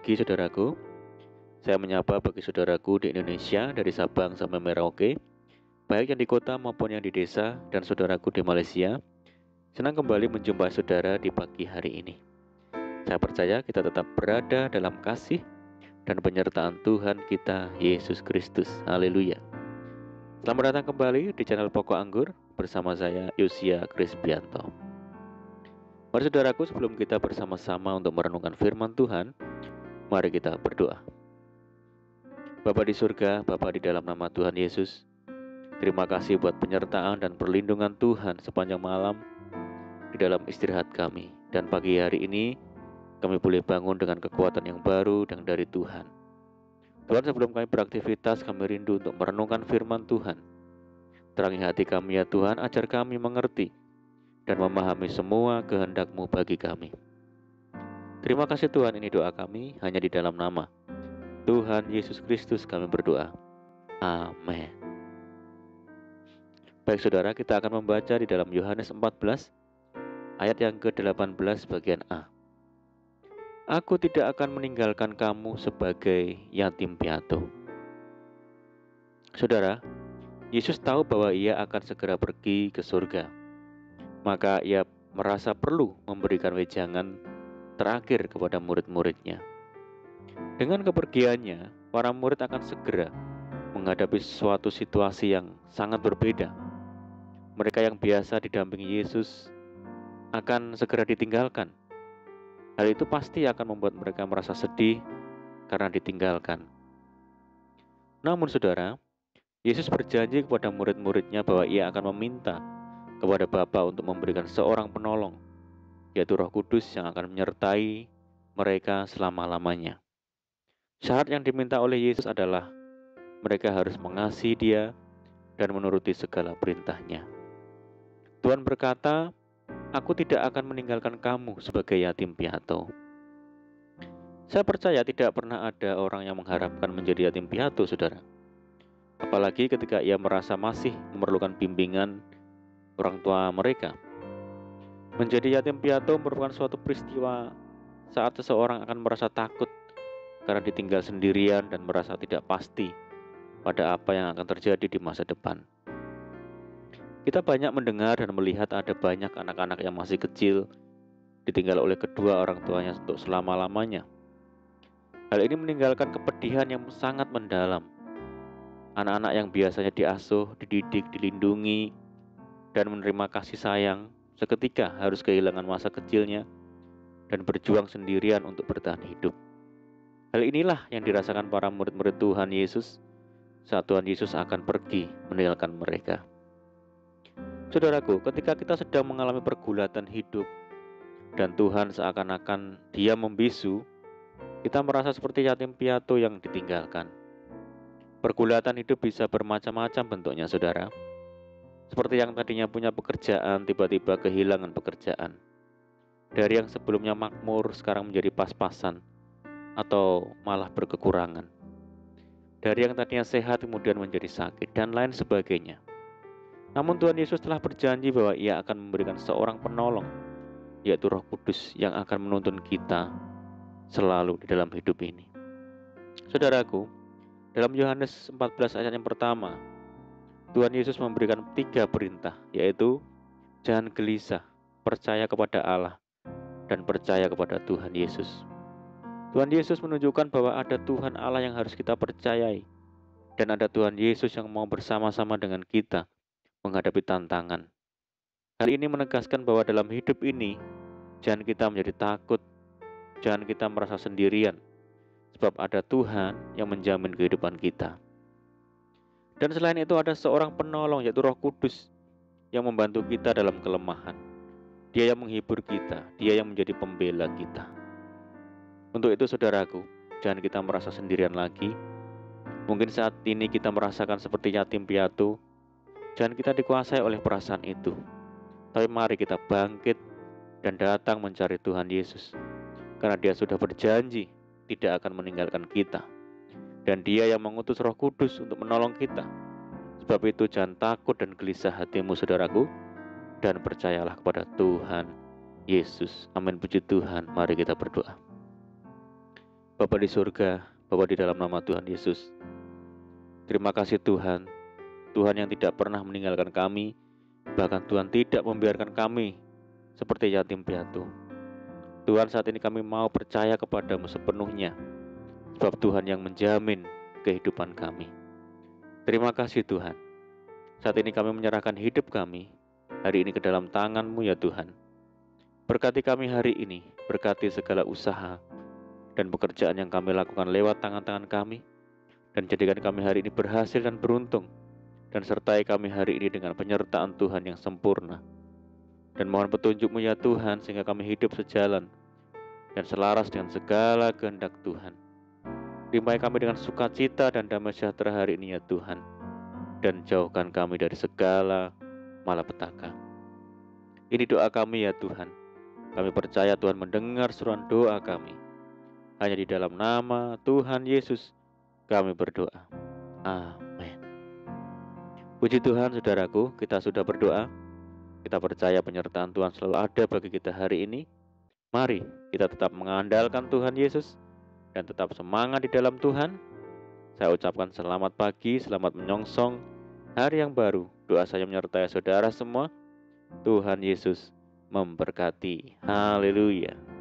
pagi saudaraku. Saya menyapa bagi saudaraku di Indonesia dari Sabang sampai Merauke, baik yang di kota maupun yang di desa, dan saudaraku di Malaysia. Senang kembali menjumpai saudara di pagi hari ini. Saya percaya kita tetap berada dalam kasih dan penyertaan Tuhan kita Yesus Kristus. Haleluya. Selamat datang kembali di channel Pokok Anggur bersama saya Yosia Krisbianto. Mari saudaraku, sebelum kita bersama-sama untuk merenungkan firman Tuhan, mari kita berdoa. Bapa di surga, Bapa di dalam nama Tuhan Yesus, terima kasih buat penyertaan dan perlindungan Tuhan sepanjang malam di dalam istirahat kami. Dan pagi hari ini kami boleh bangun dengan kekuatan yang baru dan dari Tuhan. Tuhan, sebelum kami beraktivitas, kami rindu untuk merenungkan firman Tuhan. Terangi hati kami ya Tuhan, ajar kami mengerti dan memahami semua kehendak-Mu bagi kami. Terima kasih Tuhan, ini doa kami hanya di dalam nama Tuhan Yesus Kristus kami berdoa. Amin. Baik saudara, kita akan membaca di dalam Yohanes 14 ayat yang ke-18 bagian A. Aku tidak akan meninggalkan kamu sebagai yatim piatu. Saudara, Yesus tahu bahwa ia akan segera pergi ke surga. Maka ia merasa perlu memberikan wejangan terakhir kepada murid-muridnya. Dengan kepergiannya, para murid akan segera menghadapi suatu situasi yang sangat berbeda. Mereka yang biasa didampingi Yesus akan segera ditinggalkan. Hal itu pasti akan membuat mereka merasa sedih karena ditinggalkan. Namun saudara, Yesus berjanji kepada murid-muridnya bahwa ia akan meminta kepada Bapa untuk memberikan seorang penolong, yaitu Roh Kudus yang akan menyertai mereka selama-lamanya. Syarat yang diminta oleh Yesus adalah mereka harus mengasihi Dia dan menuruti segala perintah-Nya. Tuhan berkata, aku tidak akan meninggalkan kamu sebagai yatim piatu. Saya percaya tidak pernah ada orang yang mengharapkan menjadi yatim piatu, saudara. Apalagi ketika ia merasa masih memerlukan bimbingan orang tua mereka. Menjadi yatim piatu merupakan suatu peristiwa saat seseorang akan merasa takut karena ditinggal sendirian dan merasa tidak pasti pada apa yang akan terjadi di masa depan. Kita banyak mendengar dan melihat ada banyak anak-anak yang masih kecil ditinggal oleh kedua orang tuanya untuk selama-lamanya. Hal ini meninggalkan kepedihan yang sangat mendalam. Anak-anak yang biasanya diasuh, dididik, dilindungi, dan menerima kasih sayang, seketika harus kehilangan masa kecilnya dan berjuang sendirian untuk bertahan hidup. Hal inilah yang dirasakan para murid-murid Tuhan Yesus saat Tuhan Yesus akan pergi meninggalkan mereka. Saudaraku, ketika kita sedang mengalami pergulatan hidup dan Tuhan seakan-akan Dia membisu, kita merasa seperti yatim piatu yang ditinggalkan. Pergulatan hidup bisa bermacam-macam bentuknya, saudara. Seperti yang tadinya punya pekerjaan, tiba-tiba kehilangan pekerjaan. Dari yang sebelumnya makmur, sekarang menjadi pas-pasan, atau malah berkekurangan. Dari yang tadinya sehat, kemudian menjadi sakit, dan lain sebagainya. Namun Tuhan Yesus telah berjanji bahwa Ia akan memberikan seorang penolong, yaitu Roh Kudus yang akan menuntun kita selalu di dalam hidup ini. Saudaraku, dalam Yohanes 14 ayat yang pertama, Tuhan Yesus memberikan 3 perintah, yaitu jangan gelisah, percaya kepada Allah, dan percaya kepada Tuhan Yesus. Tuhan Yesus menunjukkan bahwa ada Tuhan Allah yang harus kita percayai, dan ada Tuhan Yesus yang mau bersama-sama dengan kita menghadapi tantangan. Hal ini menegaskan bahwa dalam hidup ini, jangan kita menjadi takut, jangan kita merasa sendirian, sebab ada Tuhan yang menjamin kehidupan kita. Dan selain itu ada seorang penolong, yaitu Roh Kudus yang membantu kita dalam kelemahan. Dia yang menghibur kita, Dia yang menjadi pembela kita. Untuk itu saudaraku, jangan kita merasa sendirian lagi. Mungkin saat ini kita merasakan seperti yatim piatu. Jangan kita dikuasai oleh perasaan itu. Tapi mari kita bangkit dan datang mencari Tuhan Yesus. Karena Dia sudah berjanji tidak akan meninggalkan kita. Dan Dia yang mengutus Roh Kudus untuk menolong kita. Sebab itu jangan takut dan gelisah hatimu saudaraku, dan percayalah kepada Tuhan Yesus. Amin, puji Tuhan. Mari kita berdoa. Bapa di surga, Bapa di dalam nama Tuhan Yesus. Terima kasih Tuhan, Tuhan yang tidak pernah meninggalkan kami, bahkan Tuhan tidak membiarkan kami seperti yatim piatu. Tuhan, saat ini kami mau percaya kepadamu sepenuhnya, sebab Tuhan yang menjamin kehidupan kami. Terima kasih Tuhan. Saat ini kami menyerahkan hidup kami hari ini ke dalam tangan-Mu ya Tuhan. Berkati kami hari ini, berkati segala usaha dan pekerjaan yang kami lakukan lewat tangan-tangan kami, dan jadikan kami hari ini berhasil dan beruntung, dan sertai kami hari ini dengan penyertaan Tuhan yang sempurna. Dan mohon petunjuk-Mu ya Tuhan, sehingga kami hidup sejalan dan selaras dengan segala kehendak Tuhan. Limpahi kami dengan sukacita dan damai sejahtera hari ini ya Tuhan, dan jauhkan kami dari segala malapetaka. Ini doa kami ya Tuhan. Kami percaya Tuhan mendengar seruan doa kami. Hanya di dalam nama Tuhan Yesus kami berdoa. Amin. Puji Tuhan saudaraku, kita sudah berdoa. Kita percaya penyertaan Tuhan selalu ada bagi kita hari ini. Mari kita tetap mengandalkan Tuhan Yesus dan tetap semangat di dalam Tuhan. Saya ucapkan selamat pagi, selamat menyongsong hari yang baru. Doa saya menyertai saudara semua. Tuhan Yesus memberkati. Haleluya.